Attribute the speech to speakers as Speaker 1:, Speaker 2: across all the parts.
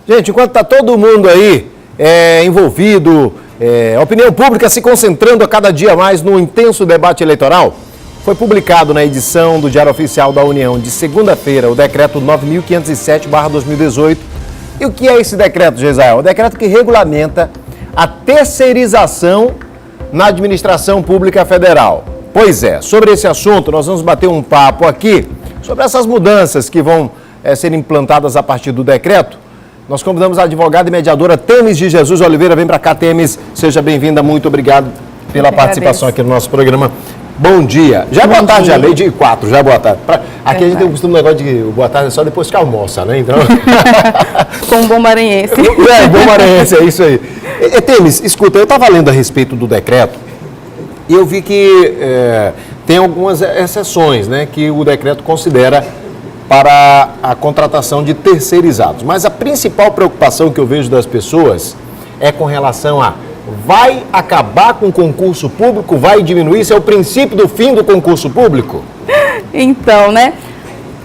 Speaker 1: Gente, enquanto está todo mundo aí envolvido, a opinião pública se concentrando a cada dia mais no intenso debate eleitoral, foi publicado na edição do Diário Oficial da União de segunda-feira o decreto 9.507/2018. E o que é esse decreto, Gesael? O decreto que regulamenta a terceirização na administração pública federal. Pois é, sobre esse assunto nós vamos bater um papo aqui sobre essas mudanças que vão ser implantadas a partir do decreto. Nós convidamos a advogada e mediadora Temis de Jesus Oliveira. Vem para cá, Temis. Seja bem-vinda. Muito obrigado pela participação aqui no nosso programa. Bom dia. Já é boa tarde, já meio-dia e 4, já é boa tarde. Aqui a gente tem o costume do negócio de boa tarde só depois que almoça, né? Então...
Speaker 2: Com um bom maranhense.
Speaker 1: Bom maranhense, é isso aí. Temis, escuta, eu estava lendo a respeito do decreto e eu vi que tem algumas exceções, né, que o decreto considera para a contratação de terceirizados. Mas a principal preocupação que eu vejo das pessoas é com relação a vai acabar com o concurso público, vai diminuir, isso é o princípio do fim do concurso público?
Speaker 2: Então, né?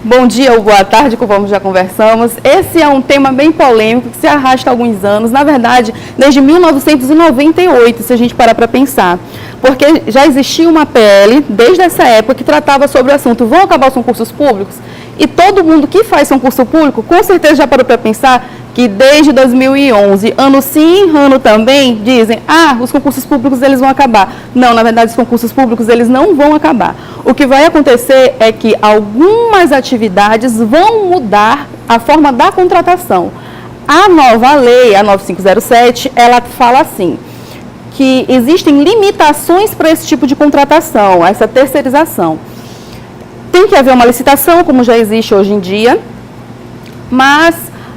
Speaker 2: Bom dia ou boa tarde, como já conversamos. Esse é um tema bem polêmico que se arrasta há alguns anos, na verdade, desde 1998, se a gente parar para pensar. Porque já existia uma PL, desde essa época, que tratava sobre o assunto, vão acabar os concursos públicos? E todo mundo que faz concurso público, com certeza já parou para pensar que desde 2011, ano sim, ano também, dizem, os concursos públicos eles vão acabar. Não, na verdade, os concursos públicos eles não vão acabar. O que vai acontecer é que algumas atividades vão mudar a forma da contratação. A nova lei, a 9507, ela fala assim, que existem limitações para esse tipo de contratação, essa terceirização. Tem que haver uma licitação, como já existe hoje em dia, mas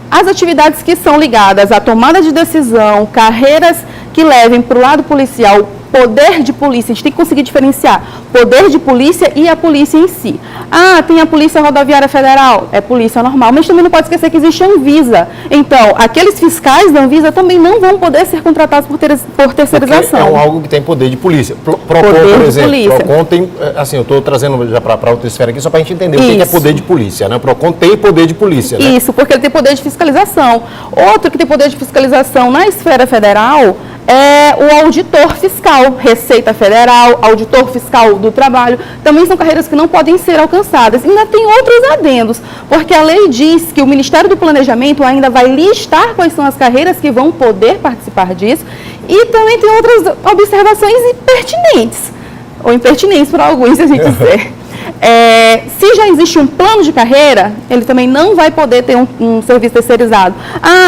Speaker 2: as atividades que são ligadas à tomada de decisão, carreiras que levem para o lado policial, poder de polícia, a gente tem que conseguir diferenciar poder de polícia e a polícia em si. Tem a Polícia Rodoviária Federal, é polícia normal, mas também não pode esquecer que existe a Anvisa. Então, aqueles fiscais da Anvisa também não vão poder ser contratados por terceirização.
Speaker 1: Porque é algo que tem poder de polícia. Procon,
Speaker 2: poder
Speaker 1: por exemplo,
Speaker 2: de polícia.
Speaker 1: Procon tem, assim, eu estou trazendo já para outra esfera aqui, só para a gente entender o que é poder de polícia, né? O Procon tem poder de polícia, né?
Speaker 2: Isso, porque ele tem poder de fiscalização. Outro que tem poder de fiscalização na esfera federal é o auditor fiscal, Receita Federal, auditor fiscal do trabalho, também são carreiras que não podem ser alcançadas. E ainda tem outros adendos, porque a lei diz que o Ministério do Planejamento ainda vai listar quais são as carreiras que vão poder participar disso, e também tem outras observações impertinentes, ou impertinentes para alguns, se a gente dizer. Se já existe um plano de carreira, ele também não vai poder ter um serviço terceirizado.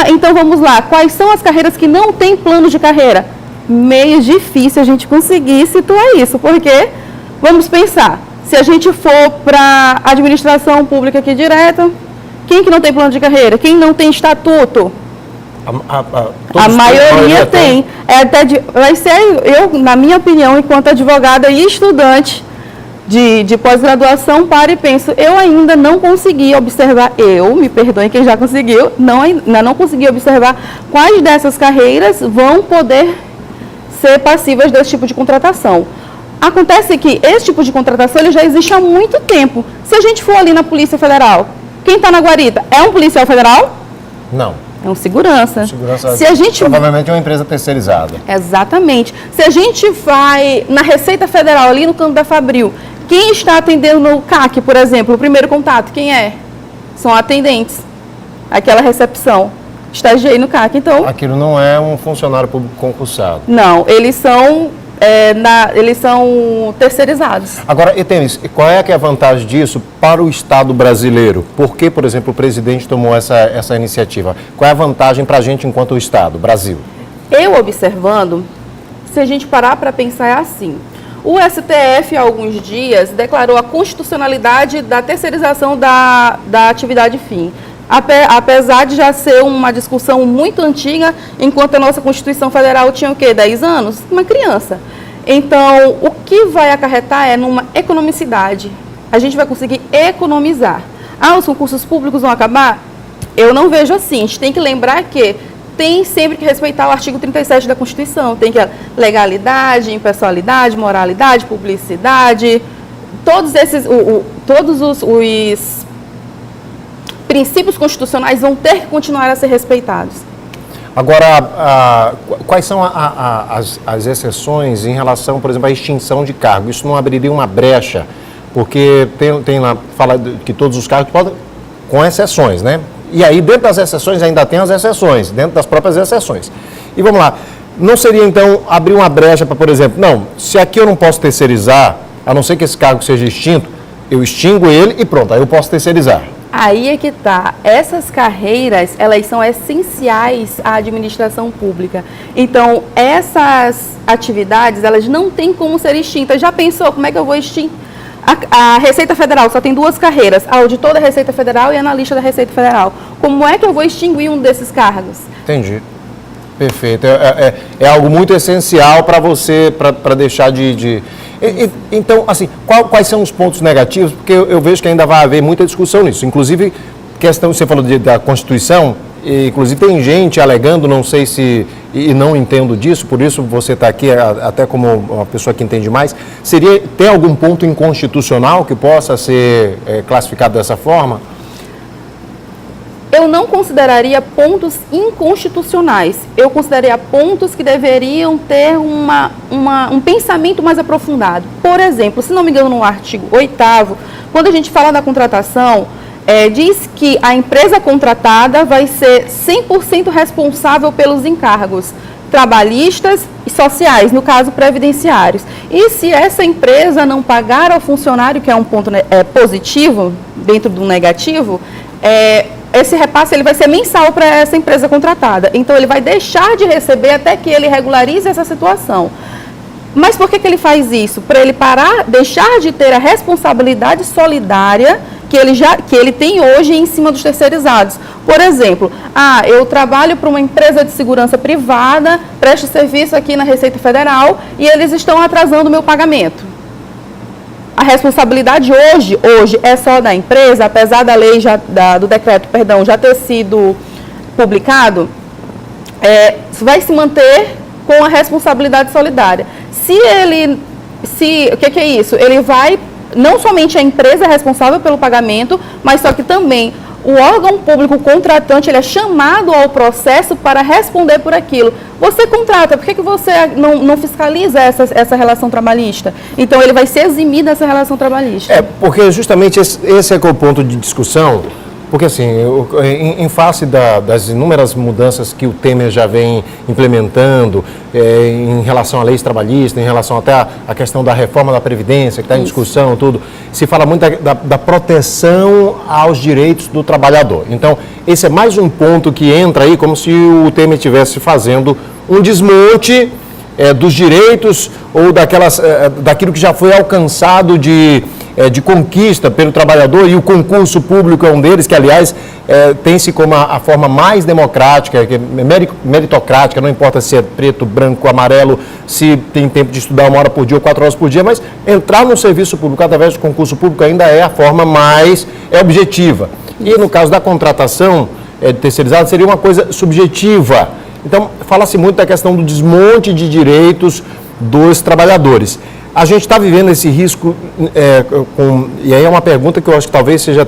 Speaker 2: Então vamos lá, quais são as carreiras que não têm plano de carreira? Meio difícil a gente conseguir situar isso, porque, vamos pensar, se a gente for para a administração pública aqui direta, quem que não tem plano de carreira? Quem não tem estatuto? A maioria tem. Vai ser, na minha opinião, enquanto advogada e estudante de pós-graduação, paro e penso, eu ainda não consegui observar, me perdoem quem já conseguiu, ainda não consegui observar quais dessas carreiras vão poder ser passíveis desse tipo de contratação. Acontece que esse tipo de contratação ele já existe há muito tempo. Se a gente for ali na Polícia Federal, quem está na guarita é um policial federal?
Speaker 1: Não.
Speaker 2: É um segurança.
Speaker 1: Provavelmente é uma empresa terceirizada.
Speaker 2: Exatamente. Se a gente vai na Receita Federal, ali no canto da Fabril, quem está atendendo no CAC, por exemplo, o primeiro contato, quem é? São atendentes. Aquela recepção. Estagiei no CAC, então...
Speaker 1: Aquilo não é um funcionário público concursado.
Speaker 2: Não, eles são terceirizados.
Speaker 1: Agora, Temis, qual é a vantagem disso para o Estado brasileiro? Por que, por exemplo, o presidente tomou essa iniciativa? Qual é a vantagem para a gente enquanto Estado, Brasil?
Speaker 2: Eu observando, se a gente parar para pensar, é assim. O STF, há alguns dias, declarou a constitucionalidade da terceirização da atividade fim. Apesar de já ser uma discussão muito antiga, enquanto a nossa Constituição Federal tinha o quê? 10 anos? Uma criança. Então, o que vai acarretar é numa economicidade. A gente vai conseguir economizar. Os concursos públicos vão acabar? Eu não vejo assim. A gente tem que lembrar que tem sempre que respeitar o artigo 37 da Constituição. Tem que legalidade, impessoalidade, moralidade, publicidade, todos os princípios constitucionais vão ter que continuar a ser respeitados.
Speaker 1: Agora, quais são as exceções em relação, por exemplo, à extinção de cargo? Isso não abriria uma brecha? Porque tem lá, fala que todos os cargos podem, com exceções, né? E aí, dentro das exceções, ainda tem as exceções, dentro das próprias exceções. E vamos lá, não seria, então, abrir uma brecha para, por exemplo, não, se aqui eu não posso terceirizar, a não ser que esse cargo seja extinto, eu extingo ele e pronto, aí eu posso terceirizar.
Speaker 2: Aí é que tá. Essas carreiras, elas são essenciais à administração pública. Então, essas atividades, elas não têm como ser extintas. Já pensou como é que eu vou extinguir? A Receita Federal só tem 2 carreiras, a auditor da Receita Federal e analista da Receita Federal. Como é que eu vou extinguir um desses cargos?
Speaker 1: Entendi. Perfeito. É algo muito essencial para você, para deixar de... Então, assim, quais são os pontos negativos? Porque eu vejo que ainda vai haver muita discussão nisso. Inclusive, questão, você falou da Constituição, e, inclusive tem gente alegando, não sei se, e não entendo disso, por isso você está aqui até como uma pessoa que entende mais, tem algum ponto inconstitucional que possa ser classificado dessa forma?
Speaker 2: Eu não consideraria pontos inconstitucionais. Eu consideraria pontos que deveriam ter um pensamento mais aprofundado. Por exemplo, se não me engano, no artigo 8º, quando a gente fala da contratação, diz que a empresa contratada vai ser 100% responsável pelos encargos trabalhistas e sociais, no caso, previdenciários. E se essa empresa não pagar ao funcionário, que é um ponto positivo dentro do negativo, esse repasse ele vai ser mensal para essa empresa contratada. Então, ele vai deixar de receber até que ele regularize essa situação. Mas por que ele faz isso? Para ele deixar de ter a responsabilidade solidária que ele tem hoje em cima dos terceirizados. Por exemplo, eu trabalho para uma empresa de segurança privada, presto serviço aqui na Receita Federal e eles estão atrasando o meu pagamento. A responsabilidade hoje é só da empresa, apesar da lei do decreto, já ter sido publicado, vai se manter com a responsabilidade solidária. O que é isso? Ele vai, não somente a empresa é responsável pelo pagamento, mas só que também o órgão público contratante ele é chamado ao processo para responder por aquilo. Você contrata, por que você não fiscaliza essa relação trabalhista? Então, ele vai se eximir dessa relação trabalhista.
Speaker 1: Porque justamente esse é que é o ponto de discussão, porque assim, em face das inúmeras mudanças que o Temer já vem implementando, em relação a leis trabalhistas, em relação até à questão da reforma da Previdência, que está em discussão, tudo, se fala muito da proteção aos direitos do trabalhador. Então, esse é mais um ponto que entra aí como se o Temer estivesse fazendo um desmonte dos direitos ou daquilo que já foi alcançado de conquista pelo trabalhador, e o concurso público é um deles, que, aliás, tem-se como a forma mais democrática, meritocrática, não importa se é preto, branco, amarelo, se tem tempo de estudar 1 hora por dia ou 4 horas por dia, mas entrar no serviço público através do concurso público ainda é a forma mais objetiva. E no caso da contratação terceirizada, seria uma coisa subjetiva. Então, fala-se muito da questão do desmonte de direitos dos trabalhadores. A gente está vivendo esse risco, e aí é uma pergunta que eu acho que talvez seja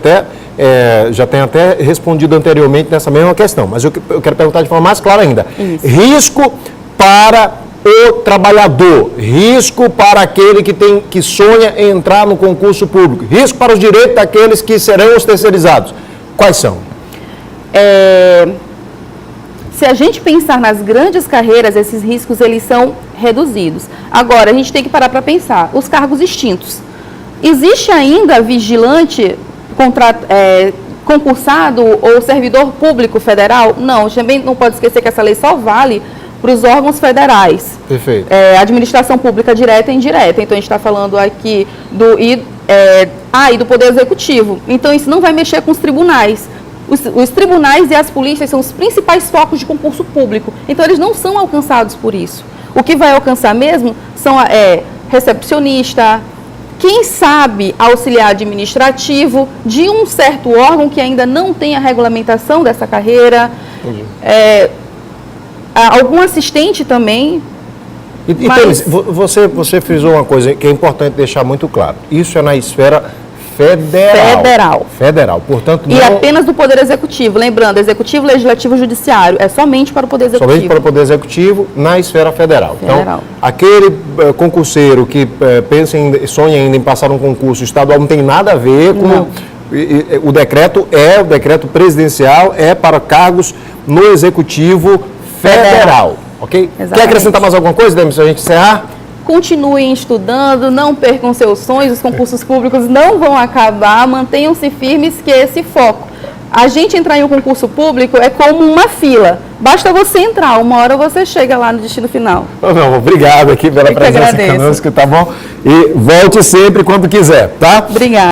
Speaker 1: já tenha até respondido anteriormente nessa mesma questão, mas eu quero perguntar de forma mais clara ainda. Isso. Risco para o trabalhador, risco para aquele que sonha em entrar no concurso público, risco para os direitos daqueles que serão os terceirizados. Quais são?
Speaker 2: Se a gente pensar nas grandes carreiras, esses riscos eles são reduzidos. Agora, a gente tem que parar para pensar. Os cargos extintos. Existe ainda vigilante concursado ou servidor público federal? Não, também não pode esquecer que essa lei só vale para os órgãos federais.
Speaker 1: Perfeito.
Speaker 2: Administração pública direta e indireta. Então, a gente está falando aqui e do Poder Executivo. Então, isso não vai mexer com os tribunais. Os tribunais e as polícias são os principais focos de concurso público. Então, eles não são alcançados por isso. O que vai alcançar mesmo são recepcionista, quem sabe auxiliar administrativo de um certo órgão que ainda não tem a regulamentação dessa carreira. Algum assistente também.
Speaker 1: Você frisou uma coisa que é importante deixar muito claro. Isso é na esfera Federal. Portanto,
Speaker 2: e apenas do Poder Executivo. Lembrando, Executivo, Legislativo e Judiciário. É somente para o Poder Executivo.
Speaker 1: Somente para o Poder Executivo na esfera federal. Então, aquele concurseiro que sonha ainda em passar um concurso estadual não tem nada a ver com... O decreto presidencial, é para cargos no Executivo Federal. Ok?
Speaker 2: Exatamente.
Speaker 1: Quer acrescentar mais alguma coisa, Demis, para a gente encerrar?
Speaker 2: Continuem estudando, não percam seus sonhos, os concursos públicos não vão acabar, mantenham-se firmes, que é esse foco. A gente entrar em um concurso público é como uma fila, basta você entrar, uma hora você chega lá no destino final.
Speaker 1: Obrigado aqui pela presença conosco, tá bom? E volte sempre quando quiser, tá?
Speaker 2: Obrigada.